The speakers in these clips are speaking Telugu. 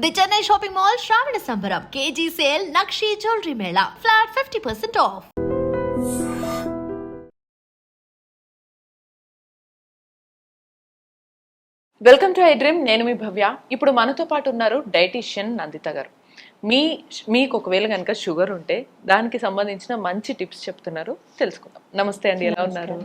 ది చెన్నై షాపింగ్ మాల్ శ్రావణ సంబరం KG sale nakshi jewellery Mela flat 50% of. Welcome to I dream. నేను మీ భవ్య. ఇప్పుడు మనతో పాటు ఉన్నారు డైటీషియన్ నందిత గారు. మీకు ఒకవేళ కనుక షుగర్ ఉంటే దానికి సంబంధించిన మంచి టిప్స్ చెప్తున్నారు, తెలుసుకుందాం. నమస్తే అండి, ఎలా ఉన్నారు?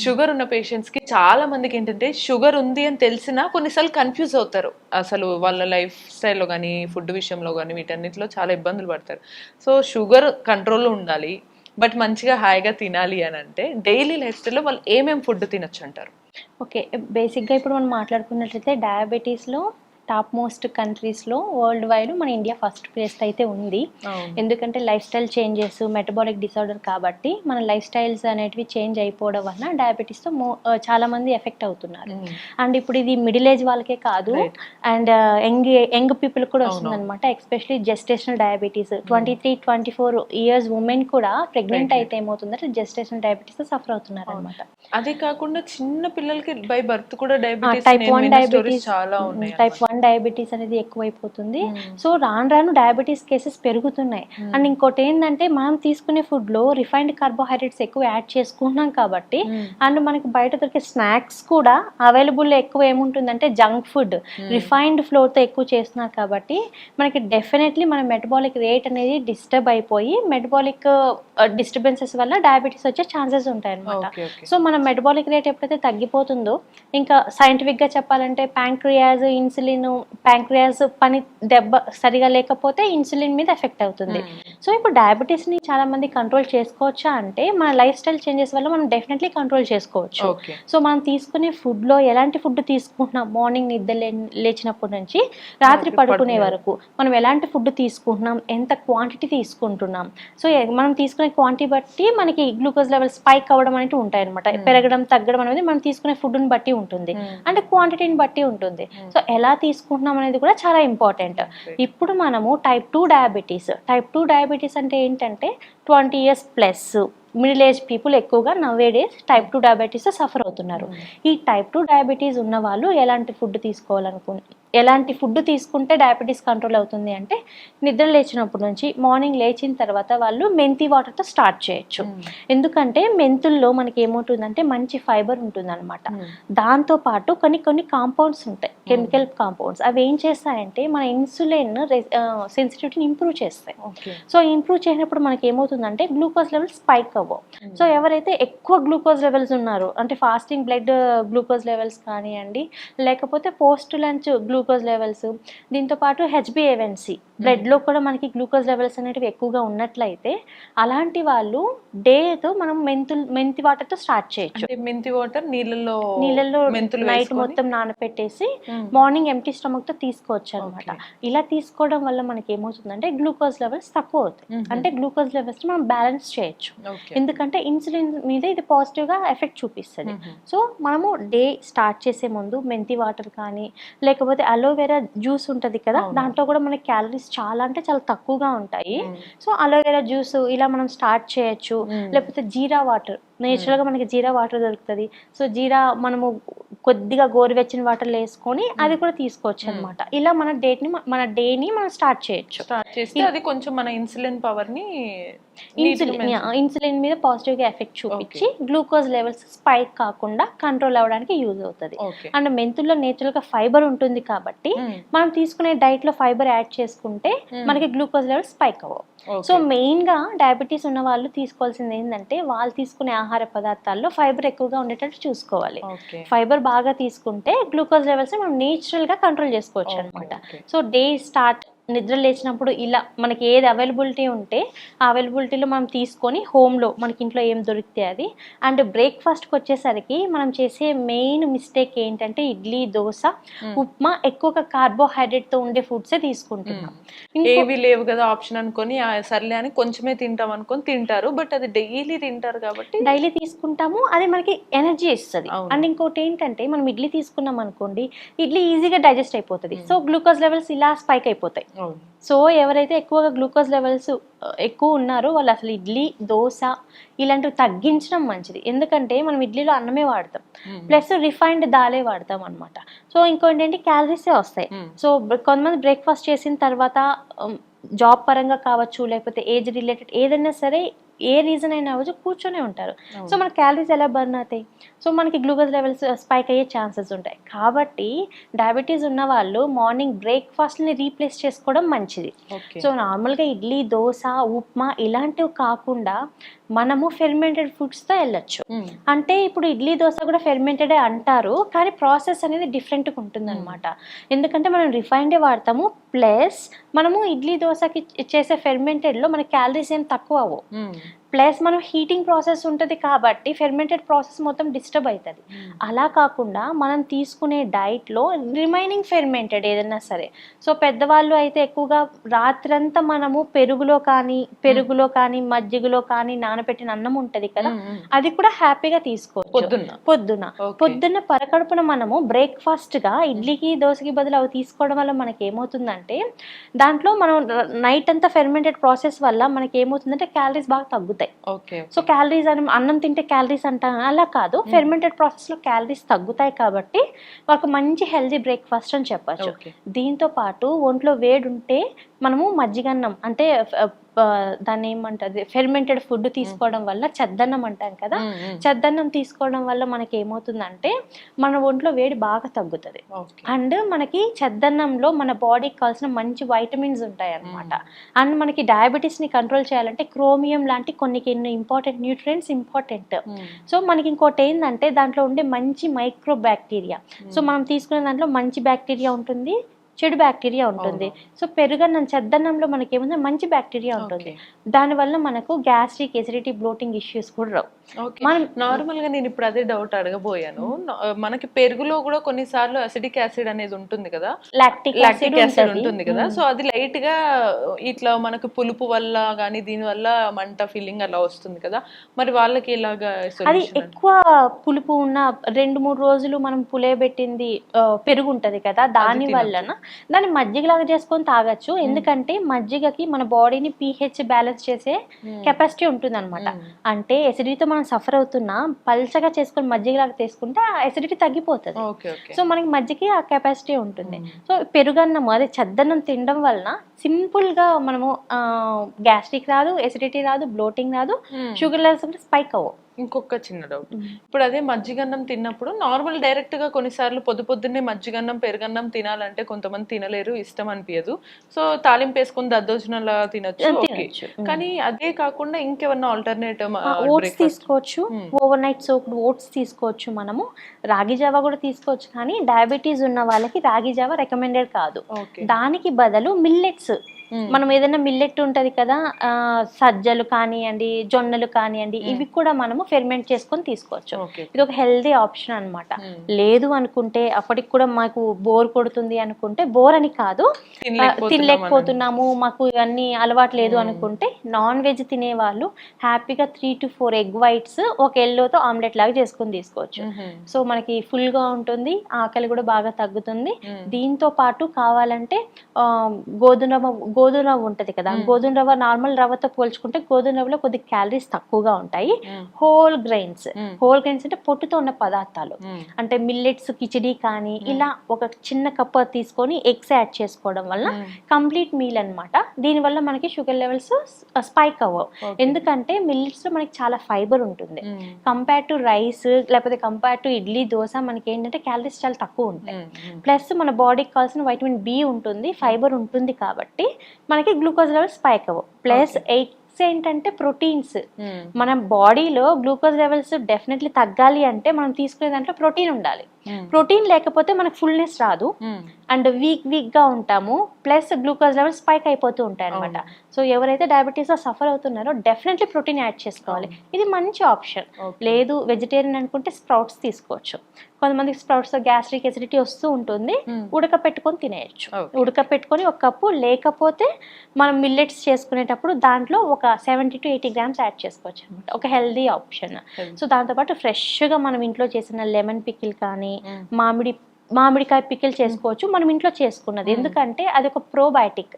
షుగర్ ఉన్న పేషెంట్స్ కి చాలా మందికి ఏంటంటే షుగర్ ఉంది అని తెలిసినా కొన్నిసార్లు కన్ఫ్యూజ్ అవుతారు. అసలు వాళ్ళ లైఫ్ స్టైల్లో కానీ ఫుడ్ విషయంలో కానీ వీటన్నిటిలో చాలా ఇబ్బందులు పడతారు. సో షుగర్ కంట్రోల్లో ఉండాలి, బట్ మంచిగా హాయిగా తినాలి అని అంటే డైలీ లైఫ్ స్టైల్లో వాళ్ళు ఏమేమి ఫుడ్ తినొచ్చు అంటారు? ఓకే, బేసిక్గా ఇప్పుడు మనం మాట్లాడుకున్నట్లయితే డయాబెటీస్లో టాప్ మోస్ట్ కంట్రీస్లో వరల్డ్ వైడ్ మన ఇండియా ఫస్ట్ ప్లేస్ అయితే ఉంది. ఎందుకంటే life style changes, metabolic disorder కాబట్టి మన లైఫ్ స్టైల్స్ అనేటివి చేంజ్ అయిపోవడం వలన డయాబెటీస్తో చాలా మంది ఎఫెక్ట్ అవుతున్నారు. అండ్ ఇప్పుడు ఇది మిడిల్ ఏజ్ వాళ్ళకే కాదు, అండ్ యంగ్ పీపుల్ కూడా వస్తుంది అనమాట. Especially gestational diabetes 23-24 years women కూడా ప్రెగ్నెంట్ అయితే ఏమవుతుందంటే జెస్టేషనల్ డయాబెటీస్ సఫర్ అవుతున్నారు అనమాట. అదే కాకుండా చిన్న పిల్లలకి బై బర్త్ కూడా టైప్ 1 డయాబెటీస్, చాలా ఉన్నాయి. టైప్ 1 డయాబెటీస్ అనేది ఎక్కువైపోతుంది. సో రాను డయాబెటీస్ కేసెస్ పెరుగుతున్నాయి. అండ్ ఇంకోటి ఏంటంటే మనం తీసుకునే ఫుడ్ లో రిఫైన్డ్ కార్బోహైడ్రేట్స్ ఎక్కువ యాడ్ చేసుకుంటున్నాం కాబట్టి, అండ్ మనకి బయట దొరికే స్నాక్స్ కూడా అవైలబుల్ ఎక్కువ ఏముంటుందంటే జంక్ ఫుడ్, రిఫైన్డ్ ఫ్లోర్ తో ఎక్కువ చేస్తున్నారు కాబట్టి మనకి డెఫినెట్లీ మన మెటబాలిక్ రేట్ అనేది డిస్టర్బ్ అయిపోయి మెటబాలిక్ డిస్టర్బెన్సెస్ వల్ల డయాబెటీస్ వచ్చే ఛాన్సెస్ ఉంటాయి అనమాట. సో మన మెటబాలిక్ రేట్ ఎప్పుడైతే తగ్గిపోతుందో, ఇంకా సైంటిఫిక్ గా చెప్పాలంటే ప్యాంక్రియాస్, ఇన్సులిన్, ప్యాంక్రియాస్ పని సరిగా లేకపోతే ఇన్సులిన్ మీద ఎఫెక్ట్ అవుతుంది. సో ఇప్పుడు డయాబెటీస్ ని చాలా మంది కంట్రోల్ చేసుకోవచ్చా అంటే మన లైఫ్ స్టైల్ చేంజెస్ వల్ల మనం డెఫినెట్లీ కంట్రోల్ చేసుకోవచ్చు. సో మనం తీసుకునే ఫుడ్ లో ఎలాంటి ఫుడ్ తీసుకుంటున్నాం, మార్నింగ్ నిద్ర లేచినప్పటి నుంచి రాత్రి పడుకునే వరకు మనం ఎలాంటి ఫుడ్ తీసుకుంటున్నాం, ఎంత క్వాంటిటీ తీసుకుంటున్నాం. సో మనం తీసుకునే క్వాంటిటీ బట్టి మనకి గ్లూకోజ్ లెవెల్ స్పైక్ అవ్వడం అనేది ఉంటాయి అనమాట. పెరగడం తగ్గడం అనేది మనం తీసుకునే ఫుడ్ని బట్టి ఉంటుంది, అంటే క్వాంటిటీని బట్టి ఉంటుంది. సో ఎలా తీసుకుంటున్నాం అనేది కూడా చాలా ఇంపార్టెంట్. ఇప్పుడు మనము టైప్ 2 డయాబెటీస్ అంటే ఏంటంటే 20 years plus middle age people ఎక్కువగా నవేడేస్ టైప్ 2 డయాబెటీస్ సఫర్ అవుతున్నారు. ఈ టైప్ 2 డయాబెటీస్ ఉన్న వాళ్ళు ఎలాంటి ఫుడ్ తీసుకుంటే డయాబెటీస్ కంట్రోల్ అవుతుంది అంటే, నిద్ర లేచినప్పటి నుంచి మార్నింగ్ లేచిన తర్వాత వాళ్ళు మెంతి వాటర్తో స్టార్ట్ చేయొచ్చు. ఎందుకంటే మెంతుల్లో మనకి ఏమవుతుందంటే మంచి ఫైబర్ ఉంటుంది అనమాట. దాంతోపాటు కొన్ని కాంపౌండ్స్ ఉంటాయి, కెమికల్ కాంపౌండ్స్. అవి ఏం చేస్తాయంటే మన ఇన్సులిన్ సెన్సిటివిటీని ఇంప్రూవ్ చేస్తాయి. సో ఇంప్రూవ్ చేసినప్పుడు మనకి ఏమవుతుందంటే గ్లూకోజ్ లెవెల్ స్పైక్ అవ్వవు. సో ఎవరైతే ఎక్కువ గ్లూకోజ్ లెవెల్స్ ఉన్నారో, అంటే ఫాస్టింగ్ బ్లడ్ గ్లూకోజ్ లెవెల్స్ కానివ్వండి, లేకపోతే పోస్ట్ లంచ్ గ్లూకోజ్ లెవెల్స్, దీంతో పాటు HbA1c బ్లడ్లో కూడా మనకి గ్లూకోజ్ లెవెల్స్ అనేటివి ఎక్కువగా ఉన్నట్లయితే అలాంటి వాళ్ళు డేతో మనం మెంతి వాటర్తో స్టార్ట్ చేయొచ్చు. మెంతి వాటర్ నీళ్ళలో నైట్ మొత్తం నానపెట్టేసి మార్నింగ్ ఎంప్టీ స్టమక్ తో తీసుకోవచ్చు అనమాట. ఇలా తీసుకోవడం వల్ల మనకి ఏమవుతుందంటే గ్లూకోజ్ లెవెల్స్ తక్కువ అవుతాయి, అంటే గ్లూకోజ్ లెవెల్స్ మనం బ్యాలెన్స్ చేయొచ్చు. ఎందుకంటే ఇన్సులిన్ మీద ఇది పాజిటివ్ గా ఎఫెక్ట్ చూపిస్తుంది. సో మనము డే స్టార్ట్ చేసే ముందు మెంతి వాటర్ కానీ, లేకపోతే అలోవెరా జ్యూస్ ఉంటుంది కదా, దాంట్లో కూడా మనకి క్యాలరీస్ చాలా అంటే చాలా తక్కువగా ఉంటాయి. సో అలోవెరా జ్యూస్ ఇలా మనం స్టార్ట్ చేయొచ్చు. లేకపోతే జీరా వాటర్, నేచురల్ గా మనకి జీరా వాటర్ దొరుకుతుంది. సో జీరా మనము కొద్దిగా గోరువెచ్చని వాటర్లో వేసుకొని అది కూడా తీసుకోవచ్చు అనమాట. ఇలా మన డేని మనం స్టార్ట్ చేయొచ్చు. అది కొంచెం మన ఇన్సులిన్ పవర్ ని, ఇన్సులిన్ మీద పాజిటివ్ గా ఎఫెక్ట్ చూపించి గ్లూకోజ్ లెవెల్స్ స్పైక్ కాకుండా కంట్రోల్ అవ్వడానికి యూజ్ అవుతుంది. అండ్ మెంతుల్లో నేచురల్ గా ఫైబర్ ఉంటుంది కాబట్టి మనం తీసుకునే డైట్ లో ఫైబర్ యాడ్ చేసుకుంటే మనకి గ్లూకోజ్ లెవెల్స్ స్పైక్ అవ్వవు. సో మెయిన్ గా డయాబెటీస్ ఉన్న వాళ్ళు తీసుకోవాల్సింది ఏంటంటే, వాళ్ళు తీసుకునే ఆహార పదార్థాల్లో ఫైబర్ ఎక్కువగా ఉండేటట్టు చూసుకోవాలి. ఫైబర్ బాగా తీసుకుంటే గ్లూకోజ్ లెవెల్స్ మనం నేచురల్ గా కంట్రోల్ చేసుకోవచ్చు అనమాట. సో డే స్టార్ట్ నిద్ర లేచినప్పుడు ఇలా మనకి ఏది అవైలబిలిటీ ఉంటే ఆ అవైలబిలిటీలో మనం తీసుకొని హోమ్లో మనకి ఇంట్లో ఏం దొరికితే అది. అండ్ బ్రేక్ఫాస్ట్కి వచ్చేసరికి మనం చేసే మెయిన్ మిస్టేక్ ఏంటంటే ఇడ్లీ, దోశ, ఉప్మా, ఎక్కువగా కార్బోహైడ్రేట్తో ఉండే ఫుడ్సే తీసుకుంటున్నాం. ఏవి లేవు కదా ఆప్షన్ అనుకొని సర్లే అని కొంచెమే తింటాం అనుకొని తింటారు, బట్ అది డైలీ తింటారు కాబట్టి డైలీ తీసుకుంటాము, అది మనకి ఎనర్జీ ఇస్తుంది. అండ్ ఇంకోటి ఏంటంటే మనం ఇడ్లీ తీసుకున్నాం అనుకోండి, ఇడ్లీ ఈజీగా డైజెస్ట్ అయిపోతుంది. సో గ్లూకోజ్ లెవెల్స్ ఇలా స్పైక్ అయిపోతాయి. సో ఎవరైతే ఎక్కువగా గ్లూకోజ్ లెవెల్స్ ఎక్కువ ఉన్నారో వాళ్ళు అసలు ఇడ్లీ దోశ ఇలాంటివి తగ్గించడం మంచిది. ఎందుకంటే మనం ఇడ్లీలో అన్నమే వాడతాం, ప్లస్ రిఫైన్డ్ దాలే వాడతాం అనమాట. సో ఇంకోటి ఏంటి, క్యాలరీసే వస్తాయి. సో కొంతమంది బ్రేక్ఫాస్ట్ చేసిన తర్వాత జాబ్ పరంగా కావచ్చు, లేకపోతే ఏజ్ రిలేటెడ్ ఏదైనా సరే, ఏ రీజన్ అయినా అవ్వచ్చు, కూర్చొనే ఉంటారు. సో మన క్యాలరీస్ ఎలా బర్న్ అవుతాయి? సో మనకి గ్లూకోజ్ లెవెల్స్ స్పైక్ అయ్యే ఛాన్సెస్ ఉంటాయి. కాబట్టి డయాబెటీస్ ఉన్న వాళ్ళు మార్నింగ్ బ్రేక్ఫాస్ట్ని రీప్లేస్ చేసుకోవడం మంచిది. సో నార్మల్గా ఇడ్లీ దోశ ఉప్మా ఇలాంటివి కాకుండా మనము ఫెర్మెంటెడ్ ఫుడ్స్తో వెళ్ళొచ్చు. అంటే ఇప్పుడు ఇడ్లీ దోశ కూడా ఫెర్మెంటెడే అంటారు, కానీ ప్రాసెస్ అనేది డిఫరెంట్గా ఉంటుంది అనమాట. ఎందుకంటే మనం రిఫైన్డే వాడతాము, ప్లస్ మనము ఇడ్లీ దోశకి చేసే ఫెర్మెంటెడ్లో మన క్యాలరీస్ ఏం తక్కువ అవ్వవు, ప్లస్ మనం హీటింగ్ ప్రాసెస్ ఉంటుంది కాబట్టి ఫెర్మెంటెడ్ ప్రాసెస్ మొత్తం డిస్టర్బ్ అవుతుంది. అలా కాకుండా మనం తీసుకునే డైట్లో రిమైనింగ్ ఫెర్మెంటెడ్ ఏదైనా సరే. సో పెద్దవాళ్ళు అయితే ఎక్కువగా రాత్రంతా మనము పెరుగులో కానీ మజ్జిగలో కానీ నానబెట్టిన అన్నం ఉంటుంది కదా, అది కూడా హ్యాపీగా తీసుకోవచ్చు. పొద్దున్న పరకడుపున మనము బ్రేక్ఫాస్ట్గా ఇడ్లీకి దోశకి బదులు అవి తీసుకోవడం వల్ల మనకి ఏమవుతుందంటే, దాంట్లో మనం నైట్ అంతా ఫెర్మెంటెడ్ ప్రాసెస్ వల్ల మనకి ఏమవుతుందంటే క్యాలరీస్ బాగా తగ్గుతాయి. సో క్యాలరీస్ అని అన్నం తింటే క్యాలరీస్ అంటాం, అలా కాదు, ఫెర్మెంటెడ్ ప్రాసెస్ లో క్యాలరీస్ తగ్గుతాయి కాబట్టి ఒక మంచి హెల్దీ బ్రేక్ఫాస్ట్ అని చెప్పచ్చు. దీంతో పాటు ఒంట్లో వేడి ఉంటే మనము మజ్జిగన్నం అంటే దాన్ని ఏమంటారు, ఫెర్మెంటెడ్ ఫుడ్ తీసుకోవడం వల్ల చెద్దన్నం అంటాం కదా, చెద్దన్నం తీసుకోవడం వల్ల మనకి ఏమవుతుందంటే మన ఒంట్లో వేడి బాగా తగ్గుతుంది. అండ్ మనకి చెద్దన్నంలో మన బాడీకి కావాల్సిన మంచి వైటమిన్స్ ఉంటాయి అన్నమాట. అండ్ మనకి డయాబెటీస్ ని కంట్రోల్ చేయాలంటే క్రోమియం లాంటి కొన్ని ఇంపార్టెంట్ న్యూట్రియంట్స్ ఇంపార్టెంట్. సో మనకి ఇంకోటి ఏంటంటే దాంట్లో ఉండే మంచి మైక్రో బ్యాక్టీరియా. సో మనం తీసుకునే దాంట్లో మంచి బ్యాక్టీరియా ఉంటుంది, చెడు బ్యాక్టీరియా ఉంటుంది. సో పెరుగన్నం చెద్దన్నంలో మనకి ఏముంది, మంచి బ్యాక్టీరియా ఉంటుంది. దానివల్ల మనకు గ్యాస్ట్రిక్ ఎసిడిటీ బ్లోటింగ్ ఇష్యూస్ కూడా రావు. మనం నార్మల్ గా నేను ఇప్పుడు అదే డౌట్ అడగబోయాను, మనకి పెరుగులో కూడా కొన్నిసార్లు అసిడిక్ యాసిడ్ అనేది ఉంటుంది కదా, లాక్టిక్ యాసిడ్ ఉంటుంది కదా, సో అది లైట్ గా ఇట్లా మనకు పులుపు వల్ల కానీ దీని వల్ల మంట ఫీలింగ్ అలా వస్తుంది కదా, మరి వాళ్ళకి ఇలాగా అది ఎక్కువ పులుపు ఉన్న 2-3 రోజులు మనం పులియబెట్టింది పెరుగు ఉంటది కదా, దాని వలన దాన్ని మజ్జిగలాగా చేసుకొని తాగొచ్చు. ఎందుకంటే మజ్జిగకి మన బాడీని pH బ్యాలెన్స్ చేసే కెపాసిటీ ఉంటుంది అనమాట. అంటే ఎసిడిటీతో మనం సఫర్ అవుతున్నా పల్చగా చేసుకొని మజ్జిగలాగా తీసుకుంటే ఆ ఎసిడిటీ తగ్గిపోతుంది. సో మనకి మజ్జిగకి ఆ కెపాసిటీ ఉంటుంది. సో పెరుగన్నం అదే చెద్దన్నం తినడం వలన సింపుల్ గా మనము గ్యాస్ట్రిక్ రాదు, ఎసిడిటీ రాదు, బ్లోటింగ్ రాదు, షుగర్ లెవెల్స్ కూడా స్పైక్ అవ్వవు. ఇంకొక చిన్న డౌట్, ఇప్పుడు అదే మజ్జిగన్నం తిన్నప్పుడు నార్మల్ డైరెక్ట్ గా కొన్నిసార్లు పొద్దున్నే మజ్జిగన్నం పెరుగన్నం తినాలంటే కొంతమంది తినలేరు, ఇష్టం అనిపించదు, సో తాలింపు వేసుకుని దద్దోజనంలా తినొచ్చు. కానీ అదే కాకుండా ఇంకేమన్నా ఆల్టర్నేటివ్ ఓట్స్ తీసుకోవచ్చు, ఓవర్ నైట్ సోక్డ్ ఓట్స్ తీసుకోవచ్చు, మనము రాగి జావా కూడా తీసుకోవచ్చు. కానీ డయాబెటీస్ ఉన్న వాళ్ళకి రాగి జావా రికమెండెడ్ కాదు. దానికి బదులు మిల్లెట్స్, మనం ఏదైనా మిల్లెట్ ఉంటది కదా, సజ్జలు కానివ్వండి, జొన్నలు కానివ్వండి, ఇవి కూడా మనము ఫెర్మెంట్ చేసుకొని తీసుకోవచ్చు. ఇది ఒక హెల్దీ ఆప్షన్ అనమాట. లేదు అనుకుంటే అప్పటికి కూడా మాకు బోర్ కొడుతుంది అనుకుంటే, బోర్ అని కాదు, తినలేకపోతున్నాము మాకు ఇవన్నీ అలవాటు లేదు అనుకుంటే, నాన్ వెజ్ తినే వాళ్ళు హ్యాపీగా 3 to 4 ఎగ్ వైట్స్ ఒక ఎల్లోతో ఆమ్లెట్ లాగా చేసుకొని తీసుకోవచ్చు. సో మనకి ఫుల్ ఉంటుంది, ఆకలి కూడా బాగా తగ్గుతుంది. దీంతో పాటు కావాలంటే గోధుమ రవ్వ ఉంటది కదా, గోధుమ రవ్వ నార్మల్ రవ్వతో పోల్చుకుంటే గోధుమ రవ్వలో కొద్ది క్యాలరీస్ తక్కువగా ఉంటాయి. హోల్ గ్రెయిన్స్ అంటే పొట్టుతో ఉన్న పదార్థాలు, అంటే మిల్లెట్స్, కిచిడి కానీ ఇలా ఒక చిన్న కప్ తీసుకొని ఎగ్స్ యాడ్ చేసుకోవడం వల్ల కంప్లీట్ మీల్ అనమాట. దీనివల్ల మనకి షుగర్ లెవెల్స్ స్పైక్ అవ్వవు. ఎందుకంటే మిల్లెట్స్ లో మనకి చాలా ఫైబర్ ఉంటుంది. కంపేర్ టు రైస్ లేకపోతే కంపేర్ టు ఇడ్లీ దోశ మనకి ఏంటంటే క్యాలరీస్ చాలా తక్కువ ఉంటాయి. ప్లస్ మన బాడీకి కావాల్సిన వైటమిన్ బి ఉంటుంది, ఫైబర్ ఉంటుంది కాబట్టి మనకి గ్లూకోజ్ లెవెల్ స్పైక్ అవ్వవు. ప్లస్ ఏంటంటే ప్రోటీన్స్, మన బాడీలో గ్లూకోజ్ లెవెల్స్ డెఫినెట్లీ తగ్గాలి అంటే మనం తీసుకునే దాంట్లో ప్రోటీన్ ఉండాలి. ప్రోటీన్ లేకపోతే మనకు ఫుల్నెస్ రాదు అండ్ వీక్ గా ఉంటాము, ప్లస్ గ్లూకోజ్ లెవెల్ స్పైక్ అయిపోతూ ఉంటాయి అనమాట. సో ఎవరైతే డయాబెటీస్ లో సఫర్ అవుతున్నారో డెఫినెట్లీ ప్రోటీన్ యాడ్ చేసుకోవాలి. ఇది మంచి ఆప్షన్. లేదు వెజిటేరియన్ అనుకుంటే స్ప్రౌట్స్ తీసుకోవచ్చు. కొంతమందికి స్ప్రౌట్స్ గ్యాస్ట్రిక్ ఎసిడిటీ వస్తూ ఉంటుంది, ఉడకపెట్టుకొని తినేయచ్చు. ఉడకపెట్టుకొని ఒక కప్పు, లేకపోతే మనం మిల్లెట్స్ చేసుకునేటప్పుడు దాంట్లో ఒక 70 to 80 grams యాడ్ చేసుకోవచ్చు అనమాట. ఒక హెల్దీ ఆప్షన్. సో దాంతోపాటు ఫ్రెష్గా మనం ఇంట్లో చేసిన లెమన్ పికిల్ కానీ, మామిడి మామిడికాయ పికిల్ చేసుకోవచ్చు, మనం ఇంట్లో చేసుకున్నది. ఎందుకంటే అది ఒక ప్రోబయాటిక్,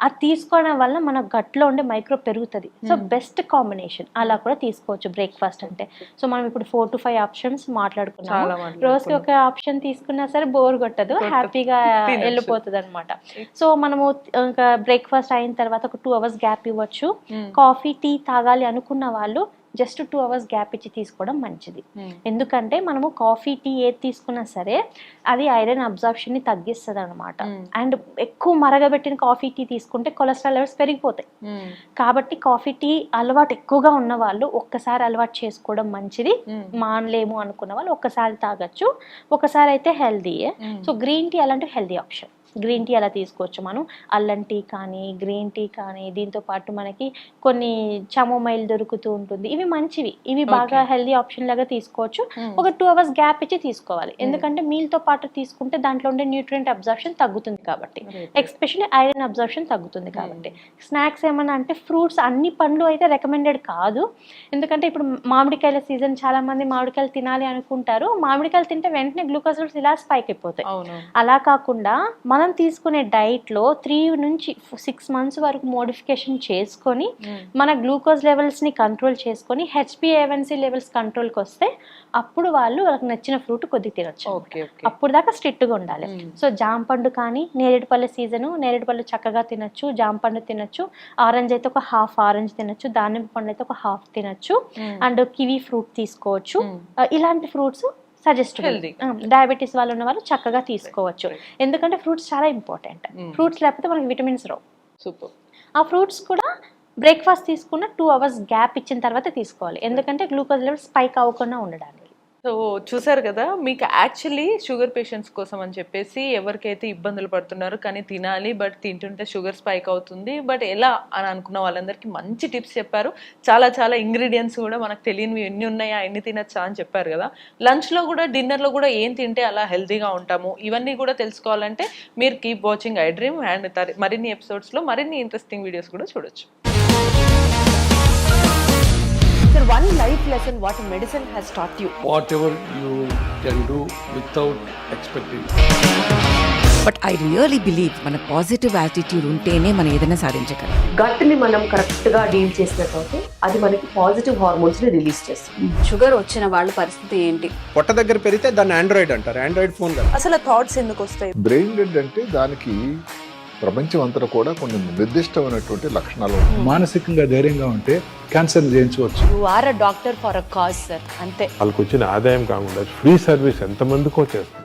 అది తీసుకోవడం వల్ల మన గట్లో ఉండే మైక్రో పెరుగుతుంది. సో బెస్ట్ కాంబినేషన్, అలా కూడా తీసుకోవచ్చు బ్రేక్ఫాస్ట్ అంటే. సో మనం ఇప్పుడు 4 to 5 ఆప్షన్స్ మాట్లాడుకున్నాము. రోజుకి ఒక ఆప్షన్ తీసుకున్నా సరే బోర్ కొట్టదు, హ్యాపీగా వెళ్ళిపోతుంది అనమాట. సో మనము ఇంకా బ్రేక్ఫాస్ట్ అయిన తర్వాత ఒక 2 hours గ్యాప్ ఇవ్వచ్చు. కాఫీ టీ తాగాలి అనుకున్న వాళ్ళు జస్ట్ 2 hours గ్యాప్ ఇచ్చి తీసుకోవడం మంచిది. ఎందుకంటే మనము కాఫీ టీ ఏది తీసుకున్నా సరే అది ఐరన్ అబ్జార్ప్షన్ ని తగ్గిస్తుంది అనమాట. అండ్ ఎక్కువ మరగబెట్టిన కాఫీ టీ తీసుకుంటే కొలెస్ట్రాల్ లెవెల్స్ పెరిగిపోతాయి. కాబట్టి కాఫీ టీ అలవాటు ఎక్కువగా ఉన్న వాళ్ళు ఒక్కసారి అలవాటు చేసుకోవడం మంచిది. మానలేము అనుకున్న వాళ్ళు ఒక్కసారి తాగొచ్చు, ఒకసారి అయితే హెల్దీయే. సో గ్రీన్ టీ అలాంటి హెల్దీ ఆప్షన్. గ్రీన్ టీ అలా తీసుకోవచ్చు మనం, అల్లం టీ కానీ గ్రీన్ టీ కానీ. దీంతో పాటు మనకి కొన్ని చమోమైల్ దొరుకుతూ ఉంటుంది, ఇవి మంచివి, ఇవి బాగా హెల్దీ ఆప్షన్ లాగా తీసుకోవచ్చు. ఒక 2 hours గ్యాప్ ఇచ్చి తీసుకోవాలి, ఎందుకంటే మీల్తో పాటు తీసుకుంటే దాంట్లో ఉండే న్యూట్రియంట్ అబ్జార్ప్షన్ తగ్గుతుంది కాబట్టి, ఎస్పెషల్లీ ఐరన్ అబ్జార్ప్షన్ తగ్గుతుంది కాబట్టి. స్నాక్స్ ఏమన్నా అంటే ఫ్రూట్స్, అన్ని పండ్లు అయితే రికమెండెడ్ కాదు. ఎందుకంటే ఇప్పుడు మామిడికాయల సీజన్, చాలా మంది మామిడికాయలు తినాలి అనుకుంటారు, మామిడికాయలు తింటే వెంటనే గ్లూకోజ్ లెవెల్స్ ఇలా స్పైక్ అయిపోతాయి. అలా కాకుండా మనం తీసుకునే డైట్ లో 3 నుంచి 6 months వరకు మోడిఫికేషన్ చేసుకొని మన గ్లూకోజ్ లెవెల్స్ ని కంట్రోల్ చేసుకొని HbA1c లెవెల్స్ కంట్రోల్కి వస్తే అప్పుడు వాళ్ళకి నచ్చిన ఫ్రూట్ కొద్దిగా తినొచ్చు. అప్పుడు దాకా స్ట్రిక్ట్ గా ఉండాలి. సో జాంపండు కానీ, నేరేడుపళ్ళ సీజను, నేరేడుపళ్ళు చక్కగా తినొచ్చు, జాంపండు తినొచ్చు, ఆరెంజ్ అయితే ఒక హాఫ్ ఆరెంజ్ తినొచ్చు, దానిమ్మ పండు అయితే ఒక హాఫ్ తినొచ్చు, అండ్ కివీ ఫ్రూట్ తీసుకోవచ్చు. ఇలాంటి ఫ్రూట్స్ సజెస్ట్, డయాబెటీస్ వాళ్ళు ఉన్న వాళ్ళు చక్కగా తీసుకోవచ్చు. ఎందుకంటే ఫ్రూట్స్ చాలా ఇంపార్టెంట్. ఫ్రూట్స్ లేకపోతే మనకి విటమిన్స్ రావు. సూపర్. ఆ ఫ్రూట్స్ కూడా బ్రేక్ఫాస్ట్ తీసుకున్న 2 hours గ్యాప్ ఇచ్చిన తర్వాత తీసుకోవాలి, ఎందుకంటే గ్లూకోజ్ లెవెల్ స్పైక్ అవ్వకుండా ఉండడానికి. సో చూసారు కదా, మీకు యాక్చువల్లీ షుగర్ పేషెంట్స్ కోసం అని చెప్పేసి ఎవరికైతే ఇబ్బందులు పడుతున్నారో కానీ తినాలి బట్ తింటుంటే షుగర్ స్పైక్ అవుతుంది బట్ ఎలా అని అనుకున్న వాళ్ళందరికీ మంచి టిప్స్ చెప్పారు. చాలా చాలా ఇంగ్రీడియంట్స్ కూడా మనకు తెలియనివి ఎన్ని ఉన్నాయా, ఎన్ని తినచ్చా అని చెప్పారు కదా. లంచ్లో కూడా డిన్నర్లో కూడా ఏం తింటే అలా హెల్తీగా ఉంటాము, ఇవన్నీ కూడా తెలుసుకోవాలంటే మీరు keep watching I dream. And మరిన్ని ఎపిసోడ్స్లో మరిన్ని ఇంట్రెస్టింగ్ వీడియోస్ కూడా చూడొచ్చు. Sir, one life lesson what medicine has taught you. Whatever you can do without expecting. But I really believe మన పాజిటివ్ యాటిట్యూడ్ ఉంటేనే మనం ఏదైనా సాధించగలం. గట్ ని మనం కరెక్ట్ గా డీల్ చేసినట్లయితే అది మనకి పాజిటివ్ హార్మోన్స్ ని రిలీజ్ చేస్తుంది. షుగర్ వచ్చిన వాళ్ళ పరిస్థితి ఏంటి? పొట్ట దగ్గర పెరిగితే దాన్ని ఆండ్రాయిడ్ అంటారు, ఆండ్రాయిడ్ ఫోన్ కదా. అసలు థాట్స్ ఎందుకు వస్తాయి? బ్రెయిన్ డెడ్ అంటే దానికి ప్రపంచం అంతా కూడా కొన్ని నిర్దిష్టమైనటువంటి లక్షణాలు ఉన్నాయి. మానసికంగా ధైర్యంగా ఉంటే క్యాన్సర్ జయించవచ్చు. You are a doctor for a cause sir, అంతే. వాళ్ళకి వచ్చిన ఆదాయం కాకుండా ఫ్రీ సర్వీస్ ఎంతమందికో చేస్తారు.